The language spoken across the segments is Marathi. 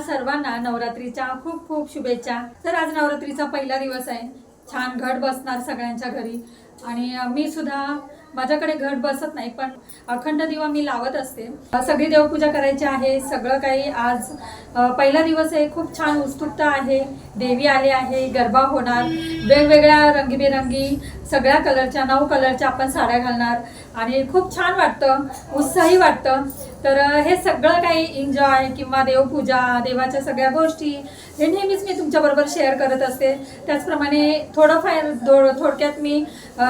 सर्वांना नवरात्रीच्या खूप खूप शुभेच्छा। तर आज नवरात्रीचा पहिला दिवस आहे। छान घट बसणार सगळ्यांच्या घरी आणि मी सुद्धा माझ्याकडे घट बसत नाही पण अखंड दिवा मी लावत असते। सगळी देवपूजा करायची आहे। सगळं काही आज पहिला दिवस आहे। खूप छान उत्सुकता आहे। देवी आली आहे, गरबा होणार, वेगवेगळ्या रंगीबेरंगी सगळ्या कलरच्या 9 कलरच्या आपण साड्या घालणार आणि खूप छान वाटतं, उत्साही वाटतं। तर हे सगळं काही एन्जॉय किंवा देवपूजा, देवाच्या सगळ्या गोष्टी हे नेहमीच मी तुमच्याबरोबर शेअर करत असते। त्याचप्रमाणे थोडक्यात मी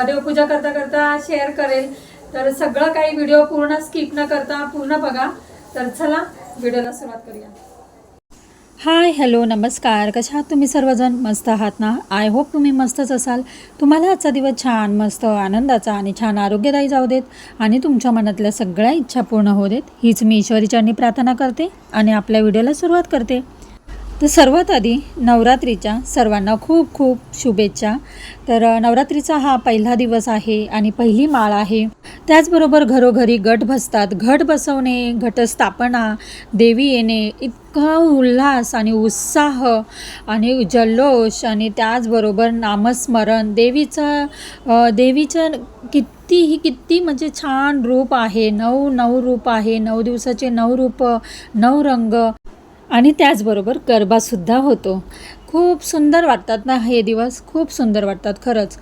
देवपूजा करता करता शेअर करेल। तर सगळं काही व्हिडिओ पूर्ण स्किप न करता पूर्ण बघा। तर चला व्हिडिओला सुरुवात करूया। हाय, हॅलो, नमस्कार। कशा आहात तुम्ही सर्वजण? मस्त आहात ना? आय होप तुम्ही मस्तच असाल। तुम्हाला आजचा दिवस छान मस्त आनंदाचा आणि छान आरोग्यदायी जाऊ देत आणि तुमच्या मनातल्या सगळ्या इच्छा पूर्ण होऊ देत हीच मी ईश्वरीचरणी प्रार्थना करते आणि आपल्या व्हिडिओला सुरुवात करते। तर सर्वात आधी नवरात्रीच्या सर्वांना खूप खूप शुभेच्छा। तर नवरात्रीचा हा पहिला दिवस आहे आणि पहिली माळ आहे। त्याचबरोबर घरोघरी घट बसतात। घट बसवणे, घटस्थापना, देवी येणे, इतका उल्हास आणि उत्साह आणि जल्लोष आणि त्याचबरोबर नामस्मरण, देवीचं किती म्हणजे छान रूप आहे। 9 रूप आहे। 9 दिवसाचे 9 रूप, 9 रंग आणि त्याचबरोबर गरबासुद्धा होतो। खूप सुंदर वाटतात ना हे दिवस, खूप सुंदर वाटतात खरंच।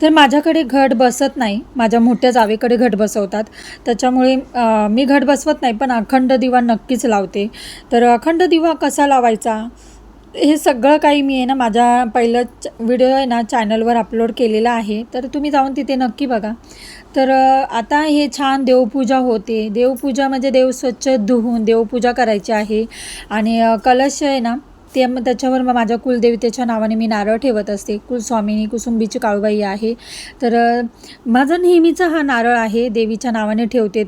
तर माझ्याकडे घट बसत नाही, माझ्या मोठ्या जावेकडे घट बसवतात। त्याच्यामुळे मी घट बसवत नाही पण अखंड दिवा नक्कीच लावते। तर अखंड दिवा कसा लावायचा हे सगळं काही मी आहे ना माझ्या पहिलं व्हिडिओ आहे ना चॅनलवर अपलोड केलेला आहे। तर तुम्ही जाऊन तिथे नक्की बघा। तर आता हे छान देवपूजा होते। देवपूजा म्हणजे देव स्वच्छ धुवून देवपूजा करायची आहे आणि कलश आहे ना त्याच्यावर माझ्या कुलदेवतेच्या नावाने मी नारळ ठेवत असते। कुलस्वामिनी कुसुंबीची काळूबाई आहे। तर माझा नेहमीचा हा नारळ आहे, देवीच्या नावाने ठेवते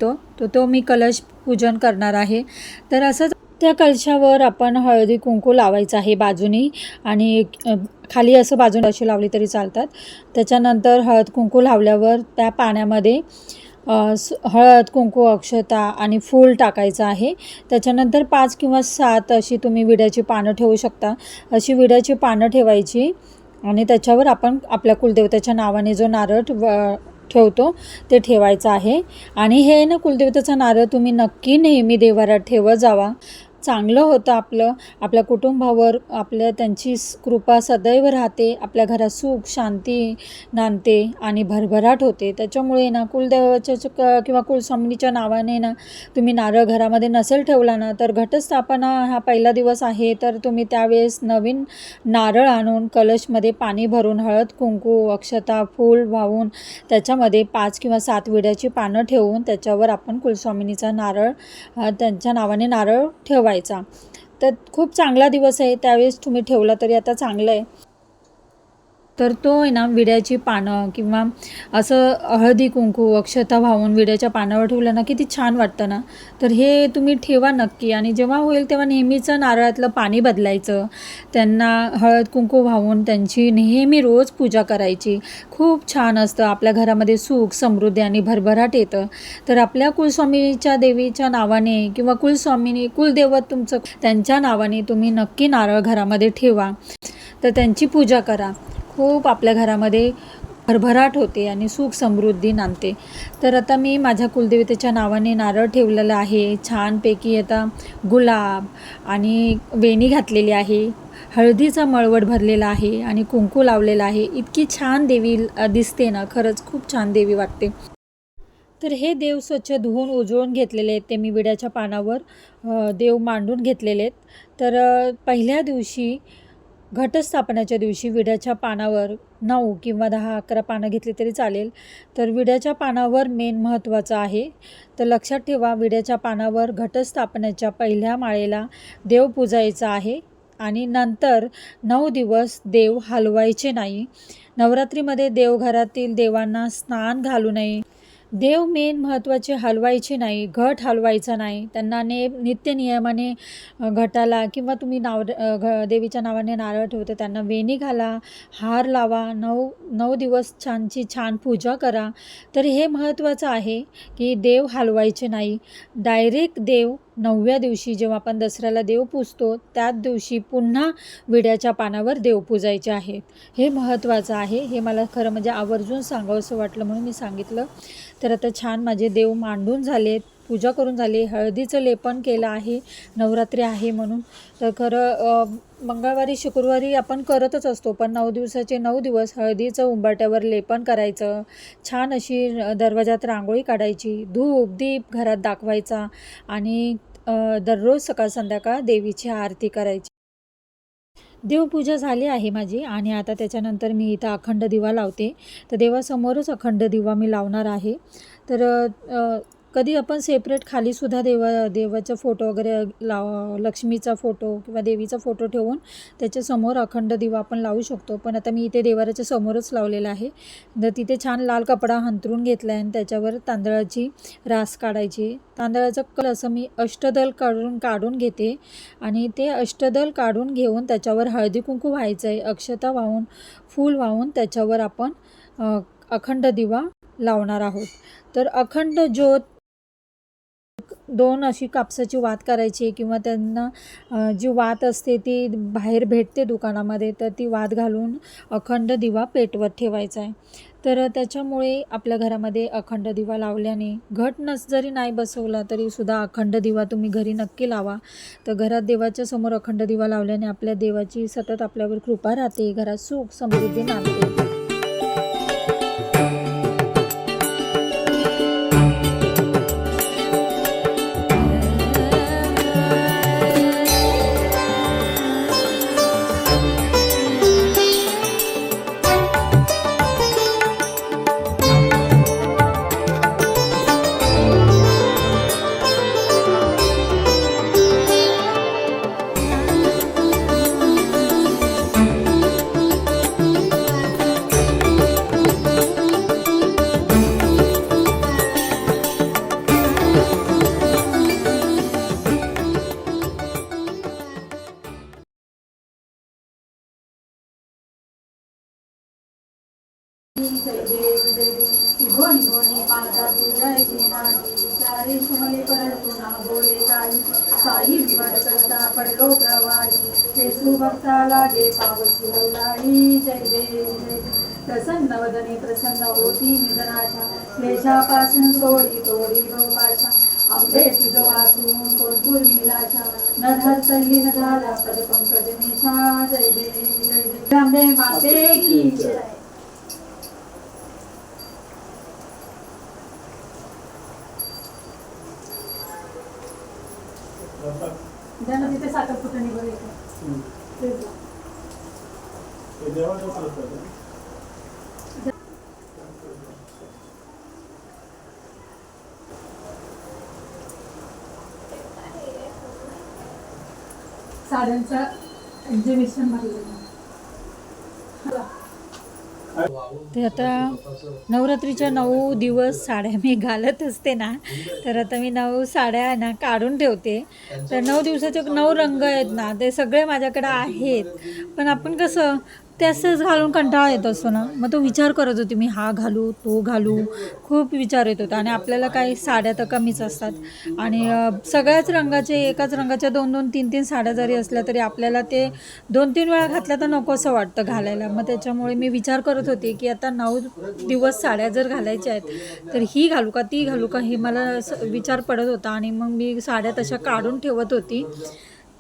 तो मी कलश पूजन करणार आहे। तर असंच त्या कलशावर आपण हळदी कुंकू लावायचं आहे बाजूनी आणि खाली असं बाजूने अशी लावली तरी चालतात। त्याच्यानंतर हळद कुंकू लावल्यावर त्या पाण्यामध्ये हळद कुंकू, अक्षता आणि फूल टाकायचं आहे। त्याच्यानंतर 5 किंवा 7 अशी तुम्ही विड्याची पानं ठेवू शकता। अशी विड्याची पानं ठेवायची आणि त्याच्यावर आपण आपल्या कुलदेवतेच्या नावाने जो नारळ ठेवतो ते ठेवायचं आहे। आणि हे ना कुलदेवतेचा नारळ तुम्ही नक्की नेहमी देवाऱ्यात ठेवत जावा। चांगलं होतं आपल्या कुटुंबावर त्यांची कृपा सदैव राहते। आपल्या घरात सुख शांती नांदते आणि भरभराट होते। त्याच्यामुळे ना कुलदेवाच्या किंवा कुलस्वामिनीच्या नावाने ना तुम्ही नारळ घरामध्ये नसेल ठेवला ना तर घटस्थापना हा पहिला दिवस आहे तर तुम्ही त्यावेळेस नवीन नारळ आणून कलशमध्ये पाणी भरून हळद कुंकू, अक्षता, फूल वाहून त्याच्यामध्ये 5 किंवा 7 विड्याची पानं ठेवून त्याच्यावर आपण कुलस्वामिनीचा नारळ त्यांच्या नावाने नारळ ठेवायचा। तर खूप चांगला दिवस आहे, त्यावेळेस तुम्ही ठेवला तरी आता चांगलं आहे। तर तो आहे ना विड्याची पानं किंवा असं हळदी कुंकू अक्षता वाहून विड्याच्या पानावर ठेवलं ना किती छान वाटतं ना। तर हे तुम्ही ठेवा नक्की आणि जेव्हा होईल तेव्हा नेहमीचं नारळातलं पाणी बदलायचं, त्यांना हळद कुंकू वाहून त्यांची नेहमी रोज पूजा करायची। खूप छान असतं, आपल्या घरामध्ये सुख समृद्धी आणि भरभराट येतं। तर आपल्या कुलस्वामीच्या देवीच्या नावाने किंवा कुलस्वामिनी कुलदैवत तुमचं त्यांच्या नावाने तुम्ही नक्की नारळ घरामध्ये ठेवा, तर त्यांची पूजा करा। खूप आपल्या घरामध्ये भरभराट होते आणि सुख समृद्धी नांदते। तर आता मी माझ्या कुलदेवतेच्या नावाने नारळ ठेवलेला आहे। छानपैकी आता गुलाब आणि वेणी घातलेली आहे, हळदीचा मळवट भरलेला आहे आणि कुंकू लावलेला आहे। इतकी छान देवी दिसते ना, खरंच खूप छान देवी वाटते। तर हे देव स्वच्छ धुवून उजळून घेतलेले आहेत, ते मी विड्याच्या पानावर देव मांडून घेतलेले आहेत। तर पहिल्या दिवशी घटस्थापनाच्या दिवशी विड्याच्या पानावर 9 किंवा 10, 11 पानं घेतली तरी चालेल। तर विड्याच्या पानावर मेन महत्त्वाचं आहे। तर लक्षात ठेवा, विड्याच्या पानावर घटस्थापनेच्या पहिल्या माळेला देव पूजायचा आहे आणि नंतर 9 दिवस देव हलवायचे नाही। नवरात्रीमध्ये देवघरातील देवांना स्नान घालू नये। देव मेन महत्त्वाचे हलवायचे नाही, घट हलवायचा नाही। त्यांना नित्य नियमाने घटाला किंवा तुम्ही देवीच्या नावाने नारळ ठेवते त्यांना वेणी घाला, हार लावा, 9 दिवस छान पूजा करा। तर हे महत्त्वाचं आहे की देव हलवायचे नाही। डायरेक्ट देव 9व्या दिवशी जेव्हा आपण दसऱ्याला देव पूजतो त्याच दिवशी पुन्हा विड्याच्या पानावर देव पूजायचे आहेत. हे महत्त्वाचं आहे. हे मला खरं म्हणजे आवर्जून सांगावंसं वाटलं म्हणून मी सांगितलं. तर आता छान माझे देव मांडून झालेत, पूजा करून झाली, हळदीचं लेपन केलं आहे, नवरात्री आहे म्हणून. तर खरं मंगळवारी शुक्रवारी आपण करतच असतो, पण 9 दिवसाचे 9 दिवस हळदीचं उंबरट्यावर लेपन करायचं, छान अशी दरवाजात रांगोळी काढायची, धूप दीप घरात दाखवायचा आणि दररोज सकाळ संध्याकाळ देवीची आरती करायची. देवपूजा झाली आहे माझी आणि आता त्याच्यानंतर मी इथं अखंड दिवा लावते. तर देवासमोरच अखंड दिवा मी लावणार आहे. तर कधी आपण सेपरेट खालीसुद्धा देवाचा फोटो वगैरे लक्ष्मीचा फोटो किंवा देवीचा फोटो ठेवून त्याच्यासमोर अखंड दिवा आपण लावू शकतो. पण आता मी इथे देवाऱ्याच्या समोरच लावलेला आहे. तर तिथे छान लाल कपडा अंथरून घेतला आहे आणि त्याच्यावर तांदळाची रास काढायची. तांदळाचं कल असं मी अष्टदल काढून घेते आणि ते अष्टदल काढून घेऊन त्याच्यावर हळदी कुंकू व्हायचं आहे, अक्षता वाहून फूल वाहून त्याच्यावर आपण अखंड दिवा लावणार आहोत. तर अखंड ज्योत 2 अशी कापसाची वात करायची किंवा त्यांना जी वात असते ती बाहेर भेटते दुकानामध्ये, तर ती वात घालून अखंड दिवा पेटवत ठेवायचा आहे. तर त्याच्यामुळे आपल्या घरामध्ये अखंड दिवा लावल्याने घट जरी नाही बसवला तरीसुद्धा अखंड दिवा तुम्ही घरी नक्की लावा. तर घरात देवाच्या समोर अखंड दिवा लावल्याने आपल्या देवाची सतत आपल्यावर कृपा राहते, घरात सुख समृद्धी नांदते. साई विवाद करता पडलो प्रवाही ते सुभक्ता लागे पावसी लवलाई. जय देव प्रसन्न वदनी प्रसन्न होती निधनाच्या क्लेशापासून तोडी गोपाशा. आंबे तुझ वाचून कोण पूर्वीलाशा न धरतली न झाला पद पंकज निशा. जय देव आंबे माते की जय. ज्यांना तिथे साखरपुडा निघायचं साड्यांचं एक्झिबिशन भरलेलं. ते आता नवरात्रीच्या 9 दिवस साड्या मी घालत असते ना, तर आता मी 9 साड्या ना काढून ठेवते. तर 9 दिवसाचे 9 रंग आहेत ना, ते सगळे माझ्याकडे आहेत. पण आपण कसं ते असंच घालून कंटाळा येत असतो ना, मग तो विचार करत होते मी हा घालू तो घालू, खूप विचार येत होता. आणि आपल्याला काही साड्या तर कमीच असतात आणि सगळ्याच रंगाचे एकाच रंगाच्या 2-2, 3-3 साड्या जरी असल्या तरी आपल्याला ते 2-3 वेळा घातल्या तर नको असं वाटतं घालायला. मग त्याच्यामुळे मी विचार करत होते की आता 9 दिवस साड्या जर घालायच्या आहेत तर ही घालू का ती घालू का, हे मला विचार पडत होता. आणि मग मी साड्या तशा काढून ठेवत होती.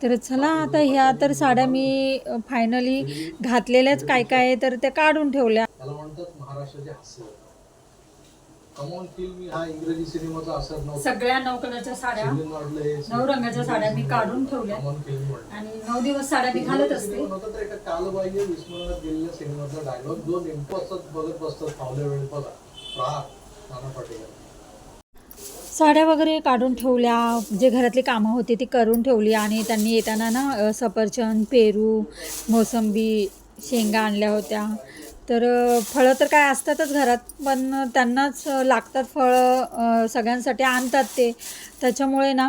तर चला आता ह्या तर साड्या मी फायनली घातलेल्याच काय काय तर त्या काढून ठेवल्या. सगळ्या 9 कलरच्या साड्या 9 रंगाच्या साड्या मी काढून ठेवल्या आणि 9 दिवस साड्या मी घालत असते. साड्या वगैरे काढून ठेवल्या, जे घरातली कामं होती ती करून ठेवली. आणि त्यांनी येताना ना सफरचंद, पेरू, मोसंबी, शेंगा आणल्या होत्या. तर फळं तर काय असतातच घरात, पण त्यांनाच लागतात फळं, सगळ्यांसाठी आणतात ते. त्याच्यामुळे ना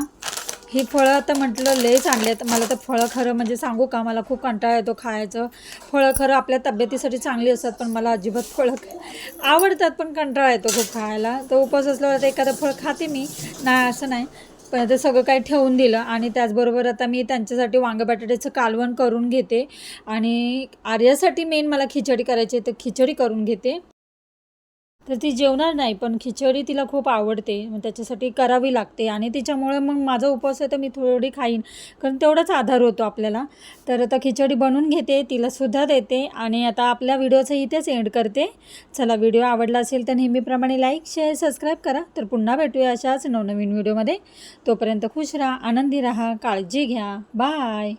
ही फळं आता म्हटलं लयच आणले. तर मला तर फळं खरं म्हणजे सांगू का, मला खूप कंटाळा येतो खायचं. फळं खरं आपल्या तब्येतीसाठी चांगली असतात, पण मला अजिबात फळं आवडतात पण कंटाळा येतो खूप खायला. तर उपवास असल्यावर एखादं फळ खाते मी, नाही असं नाही. पण आता सगळं काही ठेवून दिलं आणि त्याचबरोबर आता मी त्यांच्यासाठी वांगे बटाट्याचं कालवण करून घेते आणि आर्यासाठी मेन मला खिचडी करायची आहे तर खिचडी करून घेते. तर ती जेवणार नाही पण खिचडी तिला खूप आवडते, मग त्याच्यासाठी करावी लागते आणि तिच्यामुळे मग माझा उपवास आहे तर मी थोडी खाईन, कारण तेवढाच आधार होतो आपल्याला. तर आता खिचडी बनवून घेते, तिलासुद्धा देते आणि आता आपल्या व्हिडिओचं इथेच एंड करते. चला, व्हिडिओ आवडला असेल तर नेहमीप्रमाणे लाईक शेअर सबस्क्राईब करा. तर पुन्हा भेटूया अशाच नवनवीन व्हिडिओमध्ये. तोपर्यंत खुश राहा, आनंदी राहा, काळजी घ्या. बाय.